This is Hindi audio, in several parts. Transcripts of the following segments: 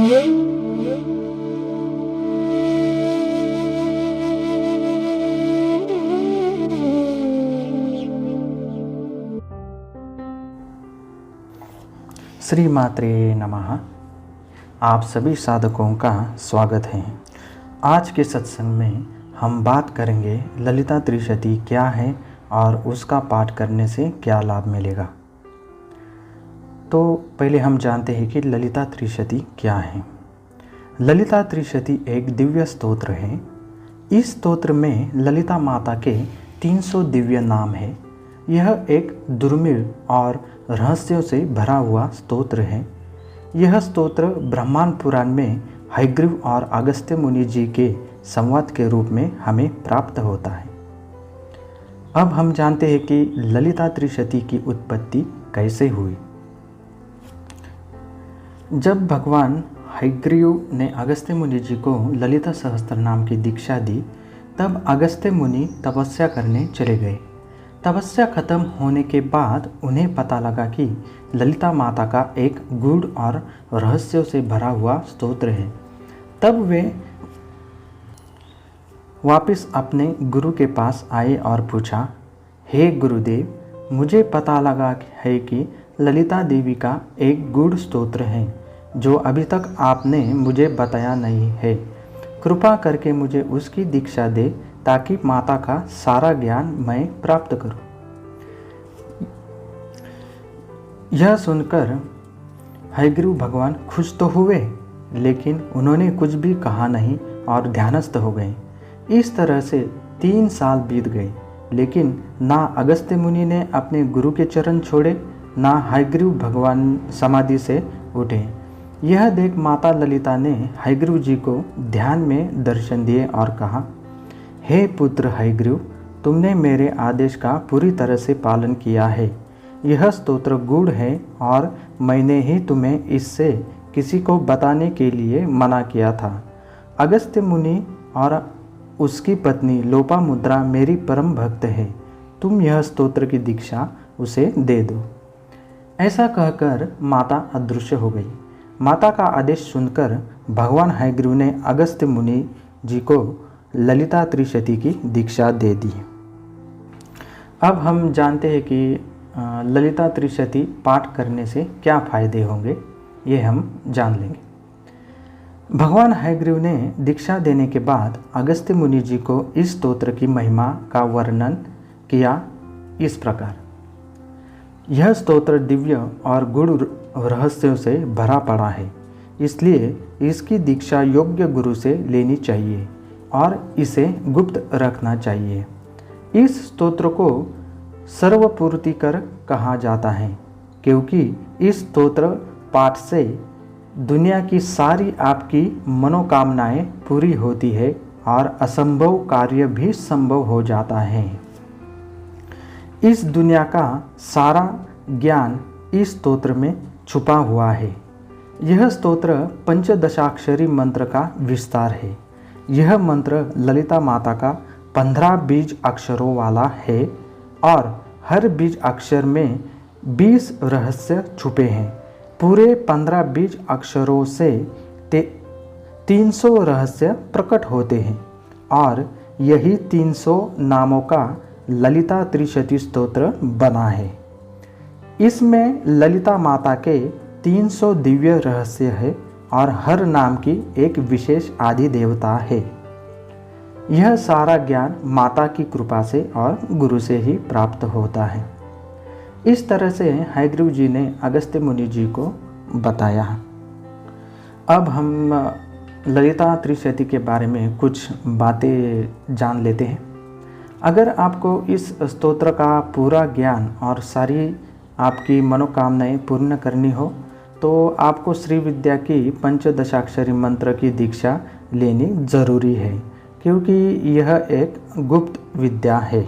श्री मात्रे नमः। आप सभी साधकों का स्वागत है। आज के सत्संग में हम बात करेंगे ललिता त्रिशती क्या है और उसका पाठ करने से क्या लाभ मिलेगा। तो पहले हम जानते हैं कि ललिता त्रिशती क्या है। ललिता त्रिशती एक दिव्य स्तोत्र है। इस स्तोत्र में ललिता माता के 300 दिव्य नाम है। यह एक दुर्मिळ और रहस्यों से भरा हुआ स्तोत्र है। यह स्तोत्र ब्रह्मांड पुराण में हयग्रीव और अगस्त्य मुनि जी के संवाद के रूप में हमें प्राप्त होता है। अब हम जानते हैं कि ललिता त्रिशती की उत्पत्ति कैसे हुई। जब भगवान हयग्रीव ने अगस्त्य मुनि जी को ललिता सहस्त्र नाम की दीक्षा दी, तब अगस्त्य मुनि तपस्या करने चले गए। तपस्या खत्म होने के बाद उन्हें पता लगा कि ललिता माता का एक गूढ़ और रहस्यों से भरा हुआ स्तोत्र है। तब वे वापस अपने गुरु के पास आए और पूछा, हे गुरुदेव, मुझे पता लगा है कि ललिता देवी का एक गूढ़ स्तोत्र है जो अभी तक आपने मुझे बताया नहीं है। कृपा करके मुझे उसकी दीक्षा दे ताकि माता का सारा ज्ञान मैं प्राप्त करूं। यह सुनकर हयग्रीव भगवान खुश तो हुए, लेकिन उन्होंने कुछ भी कहा नहीं और ध्यानस्थ हो गए। इस तरह से 3 साल बीत गए, लेकिन ना अगस्त्य मुनि ने अपने गुरु के चरण छोड़े, ना हयग्रीव भगवान समाधि से उठे। यह देख माता ललिता ने हयग्रीव जी को ध्यान में दर्शन दिए और कहा, हे पुत्र हयग्रीव, तुमने मेरे आदेश का पूरी तरह से पालन किया है। यह स्तोत्र गूढ़ है और मैंने ही तुम्हें इससे किसी को बताने के लिए मना किया था। अगस्त्य मुनि और उसकी पत्नी लोपामुद्रा मेरी परम भक्त है। तुम यह स्तोत्र की दीक्षा उसे दे दो। ऐसा कहकर माता अदृश्य हो गई। माता का आदेश सुनकर भगवान हयग्रीव ने अगस्त्य मुनि जी को ललिता त्रिशती की दीक्षा दे दी। अब हम जानते हैं कि ललिता त्रिशती पाठ करने से क्या फायदे होंगे, ये हम जान लेंगे। भगवान हयग्रीव ने दीक्षा देने के बाद अगस्त्य मुनि जी को इस स्तोत्र की महिमा का वर्णन किया इस प्रकार। यह स्तोत्र दिव्य और गूढ़ रहस्यों से भरा पड़ा है, इसलिए इसकी दीक्षा योग्य गुरु से लेनी चाहिए और इसे गुप्त रखना चाहिए। इस स्तोत्र को सर्वपूर्तिकर कहा जाता है, क्योंकि इस स्तोत्र पाठ से दुनिया की सारी आपकी मनोकामनाएं पूरी होती है और असंभव कार्य भी संभव हो जाता है। इस दुनिया का सारा ज्ञान इस स्तोत्र में छुपा हुआ है। यह स्तोत्र पंचदशाक्षरी मंत्र का विस्तार है। यह मंत्र ललिता माता का 15 बीज अक्षरों वाला है और हर बीज अक्षर में 20 रहस्य छुपे हैं। पूरे 15 बीज अक्षरों से 300 रहस्य प्रकट होते हैं और यही 300 नामों का ललिता त्रिशती स्तोत्र बना है। इसमें ललिता माता के 300 दिव्य रहस्य है और हर नाम की एक विशेष आदि देवता है। यह सारा ज्ञान माता की कृपा से और गुरु से ही प्राप्त होता है। इस तरह से हयग्रीव जी ने अगस्त्य मुनि जी को बताया। अब हम ललिता त्रिशती के बारे में कुछ बातें जान लेते हैं। अगर आपको इस स्तोत्र का पूरा ज्ञान और सारी आपकी मनोकामनाएं पूर्ण करनी हो तो आपको श्री विद्या की पंचदशाक्षरी मंत्र की दीक्षा लेनी जरूरी है, क्योंकि यह एक गुप्त विद्या है।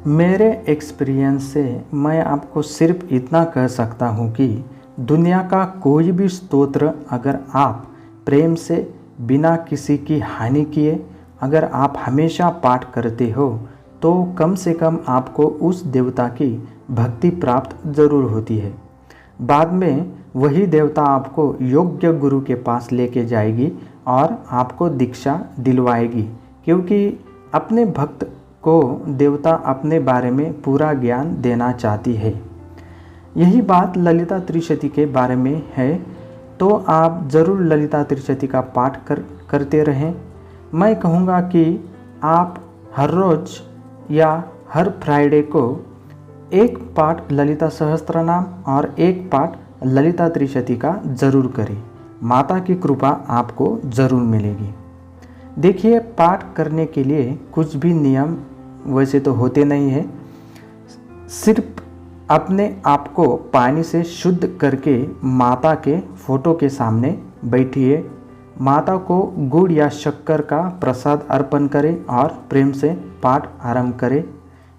मेरे एक्सपीरियंस से मैं आपको सिर्फ इतना कह सकता हूँ कि दुनिया का कोई भी स्तोत्र अगर आप प्रेम से बिना किसी की हानि किए अगर आप हमेशा पाठ करते हो तो कम से कम आपको उस देवता की भक्ति प्राप्त जरूर होती है। बाद में वही देवता आपको योग्य गुरु के पास लेके जाएगी और आपको दीक्षा दिलवाएगी, क्योंकि अपने भक्त को देवता अपने बारे में पूरा ज्ञान देना चाहती है। यही बात ललिता त्रिशती के बारे में है, तो आप ज़रूर ललिता त्रिशती का पाठ करते रहें। मैं कहूँगा कि आप हर रोज़ या हर फ्राइडे को एक पाठ ललिता सहस्त्रनाम और एक पाठ ललिता त्रिशती का ज़रूर करें। माता की कृपा आपको ज़रूर मिलेगी। देखिए, पाठ करने के लिए कुछ भी नियम वैसे तो होते नहीं है, सिर्फ अपने आप को पानी से शुद्ध करके माता के फोटो के सामने बैठिए, माता को गुड़ या शक्कर का प्रसाद अर्पण करें और प्रेम से पाठ आरंभ करें।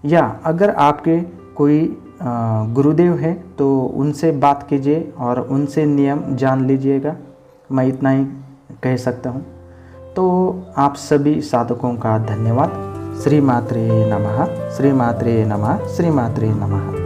या अगर आपके कोई गुरुदेव हैं तो उनसे बात कीजिए और उनसे नियम जान लीजिएगा। मैं इतना ही कह सकता हूँ। तो आप सभी साधकों का धन्यवाद। श्री मात्रे नमः, श्री मात्रे नमः, श्री मात्रे नमः।